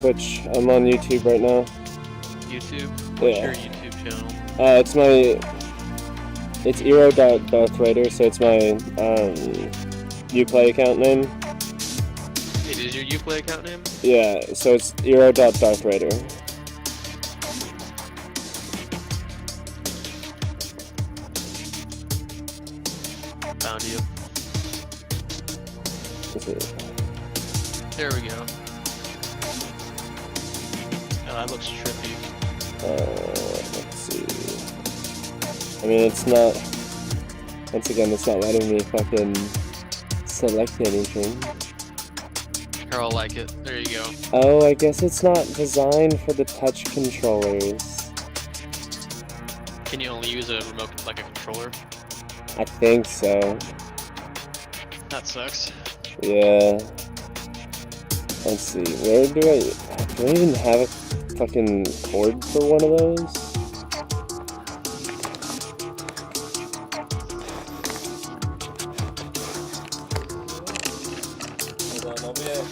Twitch. I'm on YouTube right now. YouTube? What's your YouTube channel? It's Ero.DarthRaider, so it's my Uplay account name. It is your Uplay account name? Yeah, so it's Ero.DarthRaider. Found you. There we go. Oh, that looks trippy. Let's see. I mean, it's not. Once again, it's not letting me fucking select anything. Carl, like it. There you go. Oh, I guess it's not designed for the touch controllers. Can you only use a remote like a controller? I think so. That sucks. Yeah. Let's see. Where do I even have a fucking cord for one of those? Hold on, I'll be out.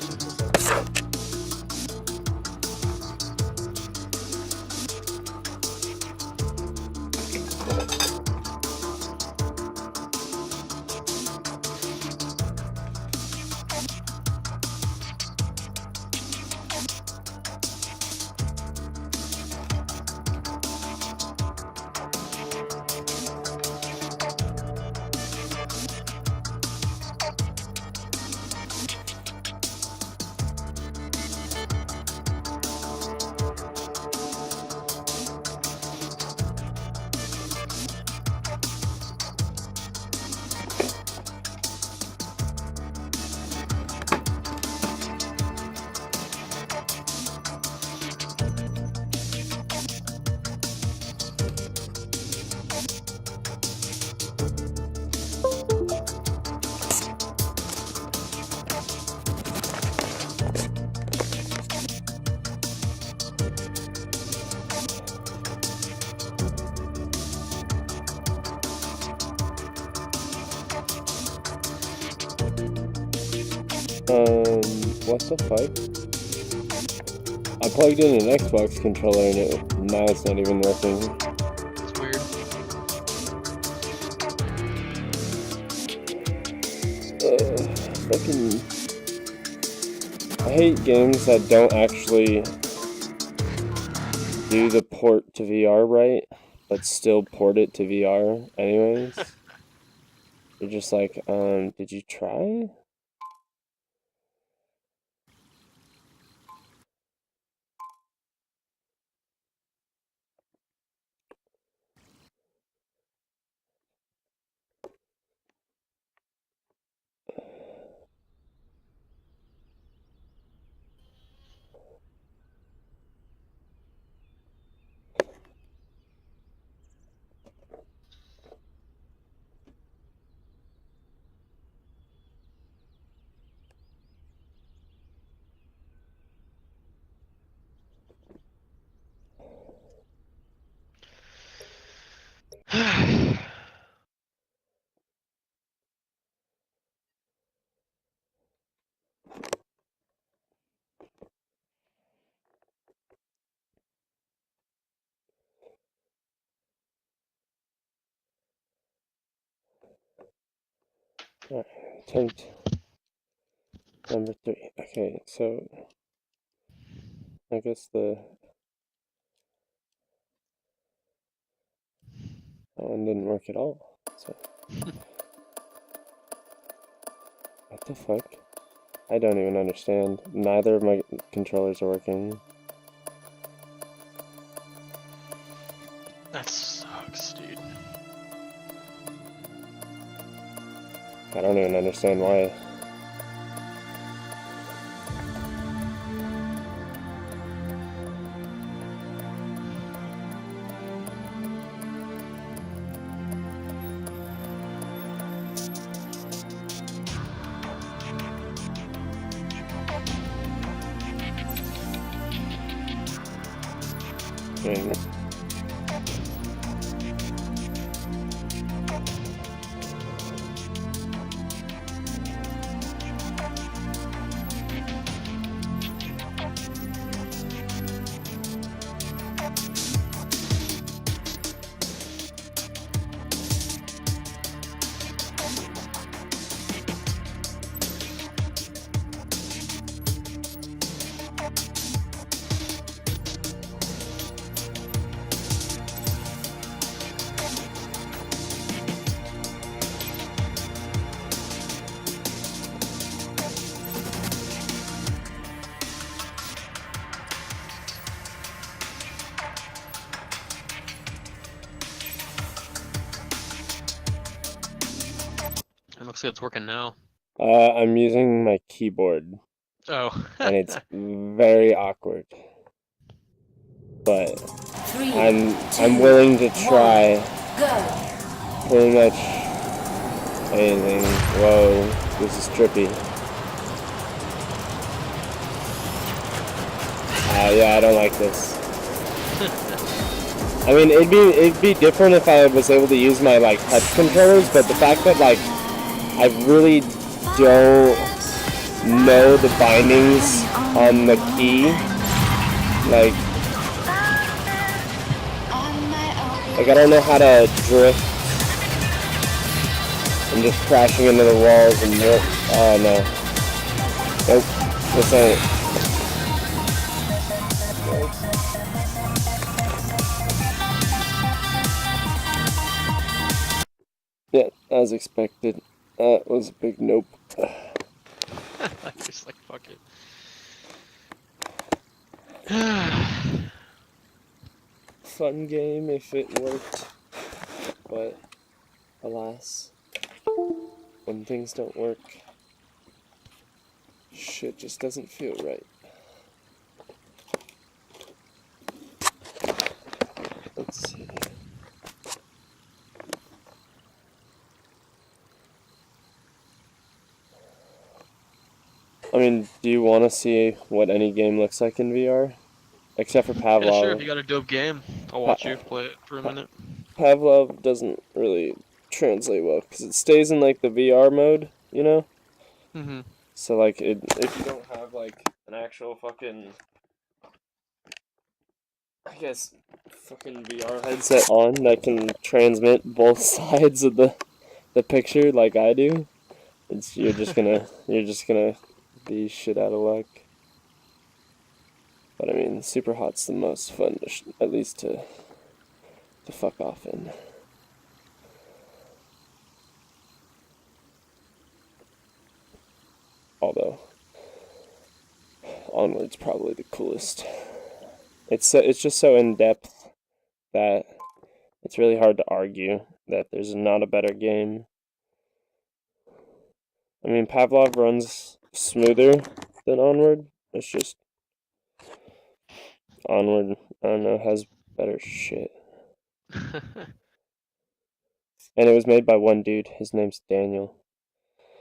What the fuck? I plugged in an Xbox controller and now it's not even working. It's weird. Fucking... I hate games that don't actually do the port to VR right, but still port it to VR anyways. You're just like, did you try? Alright, attempt number 3. Okay, so I guess that one didn't work at all. So what the fuck? I don't even understand. Neither of my controllers are working. That sucks, dude. I don't even understand why. Okay. looks like it's working now. I'm using my keyboard, Oh. and it's very awkward. But I'm willing to try pretty much anything. Whoa, this is trippy. Yeah, I don't like this. I mean, it'd be different if I was able to use my like touch controllers, but the fact that like I really don't know the bindings on the key, like I don't know how to drift and just crashing into the walls and oh no. Nope, this ain't. Yeah, as expected. That was a big nope. Just like, fuck it. Fun game if it worked, but alas, when things don't work, shit just doesn't feel right. Let's see. I mean, do you want to see what any game looks like in VR? Except for Pavlov. Yeah, sure, if you got a dope game, I'll watch you play it for a minute. Pavlov doesn't really translate well, because it stays in, like, the VR mode, you know? Mm-hmm. So, like, if you don't have, like, an actual fucking, I guess, fucking VR headset on that can transmit both sides of the picture like I do, you're just gonna be shit out of luck. But I mean, Super Hot's the most fun, at least to fuck off in. Although, Onward's probably the coolest. It's just so in depth that it's really hard to argue that there's not a better game. I mean, Pavlov runs smoother than Onward. It's just Onward, I don't know, has better shit. And it was made by one dude. His name's Daniel.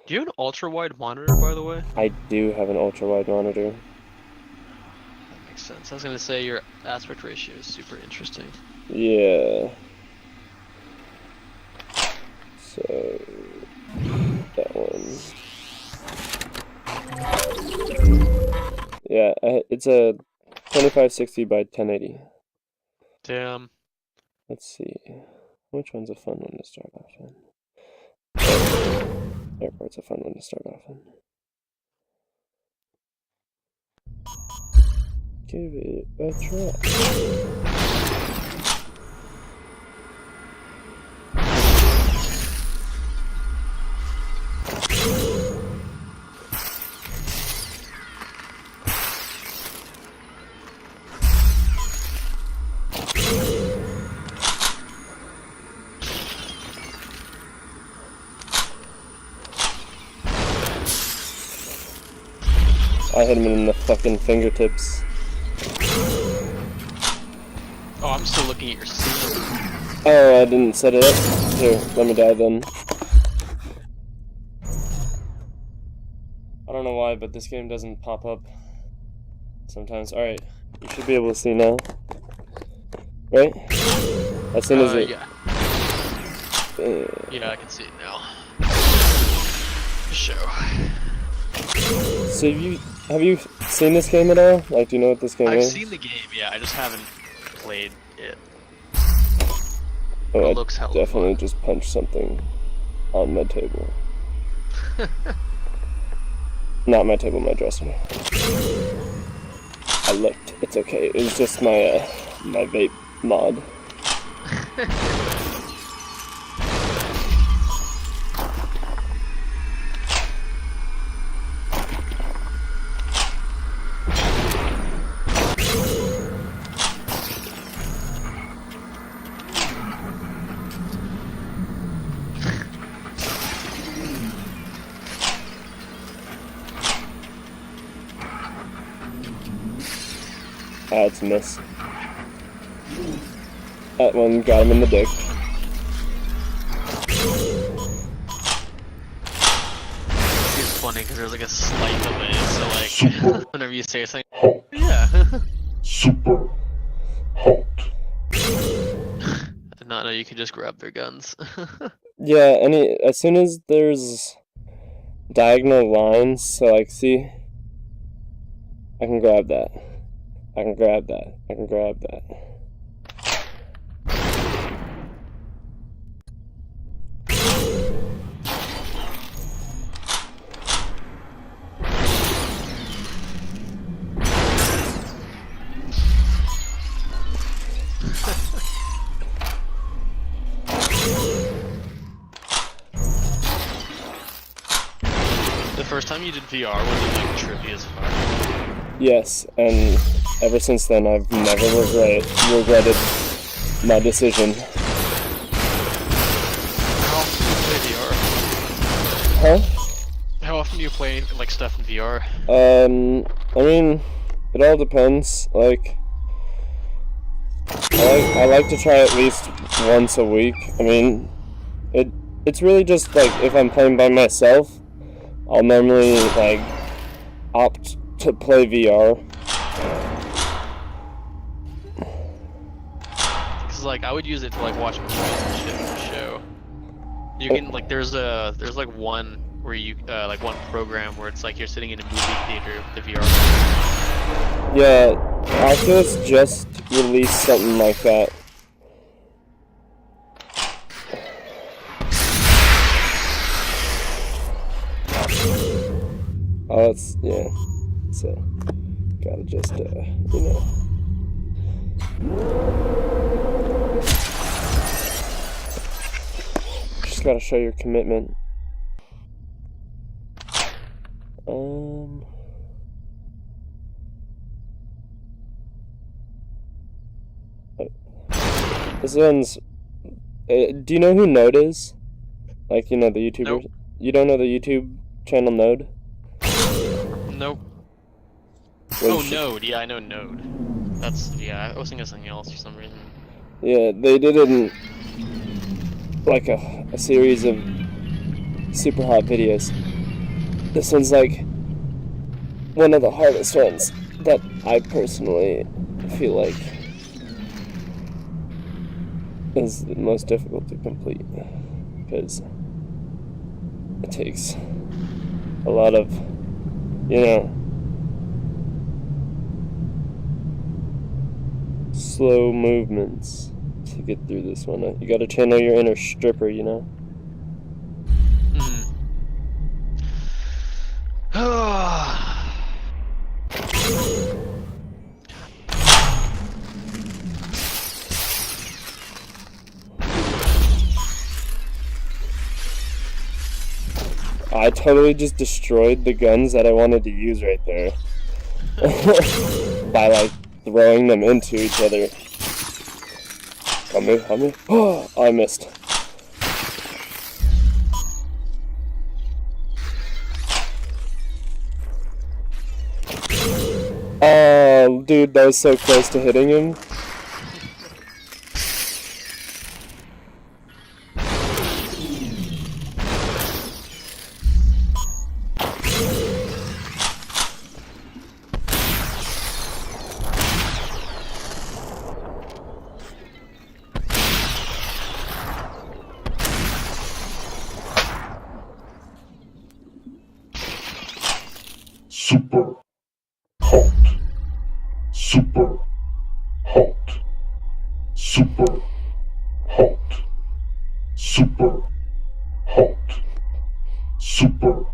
Do you have an ultra-wide monitor, by the way? I do have an ultra-wide monitor. That makes sense. I was gonna say your aspect ratio is super interesting. Yeah. So that one. Yeah, it's a 2560 by 1080. Damn. Let's see. Which one's a fun one to start off in? Airport's a fun one to start off in. Give it a try. I hit him in the fucking fingertips. Oh, I'm still looking at your scene. Oh, I didn't set it up. Here, let me die then. I don't know why, but this game doesn't pop up sometimes. Alright, you should be able to see now. Right? As soon as it... Yeah. Yeah, I can see it now. Show. So have you seen this game at all? Like, do you know what this game is? I've seen the game, yeah, I just haven't played it. Oh, It I looks hella definitely fun. just punched something on my table. Not my table, my dresser. I looked. It's okay. It was just my my vape mod. It's a miss. That one got him in the dick. It's funny because there's like a slight delay, so like Super whenever you say something, hot. yeah. Super hot. I did not know you could just grab their guns. Yeah, as soon as there's diagonal lines, so like, see, I can grab that. I can grab that. I can grab that. The first time you did VR, was it like trippy as fuck? Yes, and ever since then, I've never regretted my decision. How often do you play VR? Huh? How often do you play like stuff in VR? I mean, it all depends. Like, I like to try at least once a week. I mean, it's really just like if I'm playing by myself, I'll normally like opt to play VR. Cause like I would use it to like watch movies and shit for the show. You can like there's like one where you like one program where it's like you're sitting in a movie theater with the VR. Yeah, Oculus just released something like that. Oh, it's, yeah, so, gotta just, you know. Just gotta show your commitment. This one's, do you know who Node is? Like, you know, the YouTuber? Nope. You don't know the YouTube channel Node? Nope. Well, Oh, Node. Yeah, I know Node. That's, yeah, I was thinking of something else for some reason. Yeah, they did like a series of super hot videos. This one's like one of the hardest ones that I personally feel like is the most difficult to complete because it takes a lot of, you know, slow movements to get through this one. You gotta channel your inner stripper, you know? I totally just destroyed the guns that I wanted to use right there. By like throwing them into each other. Help me, help me. Oh, I missed. Oh, dude, that was so close to hitting him. Super hot. Super hot. Super hot. Super hot. Super.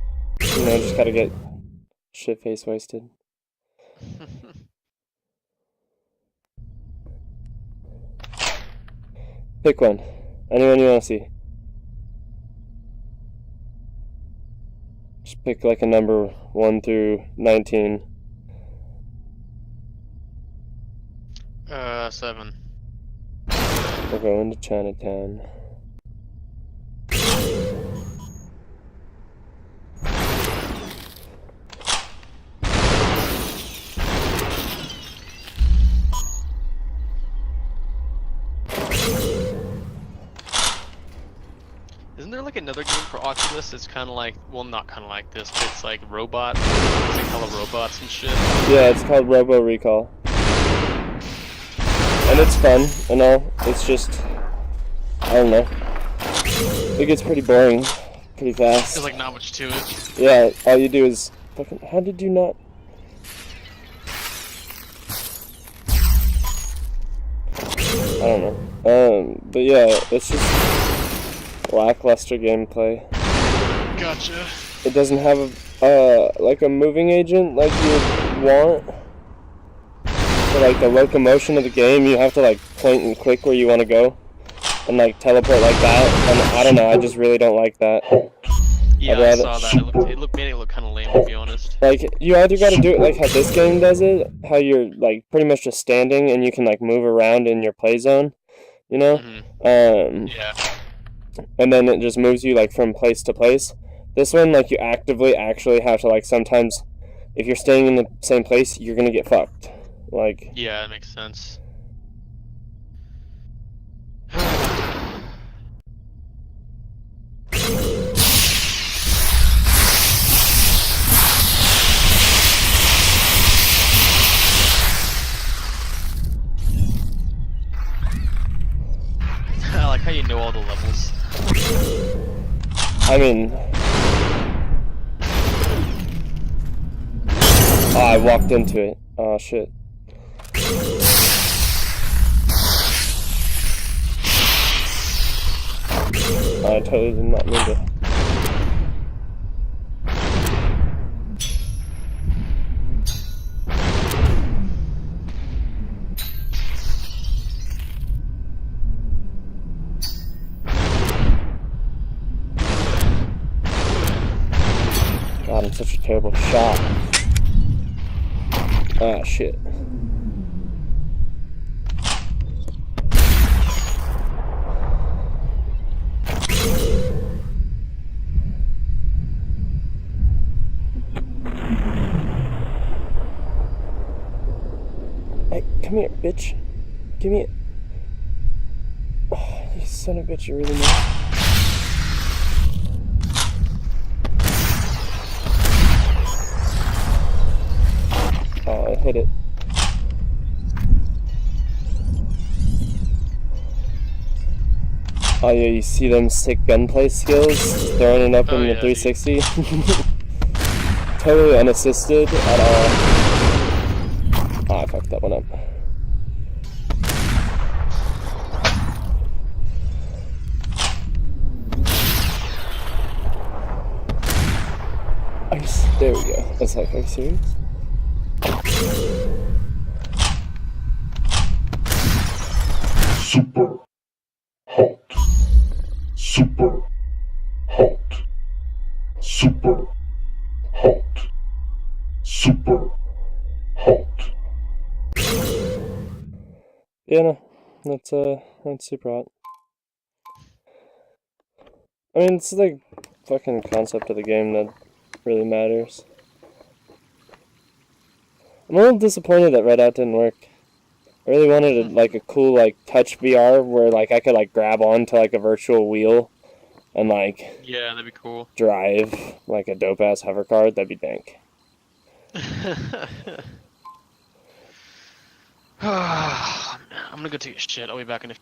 You know, I just gotta get shit face wasted. Pick one. Anyone you wanna see. Just pick like a number 1 through 19. 7. We're going to Chinatown. like another game for Oculus? It's kind of like, well, not kind of like this, but it's like robot. It's like hella robots and shit. Yeah, it's called Robo Recall. And it's fun and all. It's just, I don't know. It gets pretty boring pretty fast. There's like not much to it. Yeah, all you do is fucking. How did you not? I don't know. But yeah, it's just lackluster gameplay. Gotcha. It doesn't have like a moving agent like you want. For like the locomotion of the game, you have to like point and click where you want to go, and like teleport like that. And I don't know, I just really don't like that. Yeah, I saw that. It made it look kind of lame, to be honest. Like, you either got to do it like how this game does it, how you're like pretty much just standing and you can like move around in your play zone, you know? Yeah. And then it just moves you like from place to place. This one, like, you actively actually have to like sometimes, if you're staying in the same place, you're gonna get fucked. Like. Yeah, that makes sense. I like how you know all the levels. I mean. Oh, I walked into it. Oh, shit. I totally did not mean to. God, I'm such a terrible shot. Ah, shit. Hey, come here, bitch. Give me it. Oh, you son of a bitch, you really know. Oh, I hit it. Oh yeah, you see them sick gunplay skills? Just throwing it up in the 360? Totally unassisted at all. Oh, I fucked that one up. There we go. I was like, are you serious? Super hot. Super hot. Super hot. Super hot. Yeah, no, that's super hot. I mean, it's the fucking concept of the game that really matters. I'm a little disappointed that Redout didn't work. I really wanted like a cool like touch VR where like I could like grab onto like a virtual wheel and like yeah, that'd be cool. Drive like a dope ass hover card. That'd be dank. I'm gonna go take a shit. I'll be back in a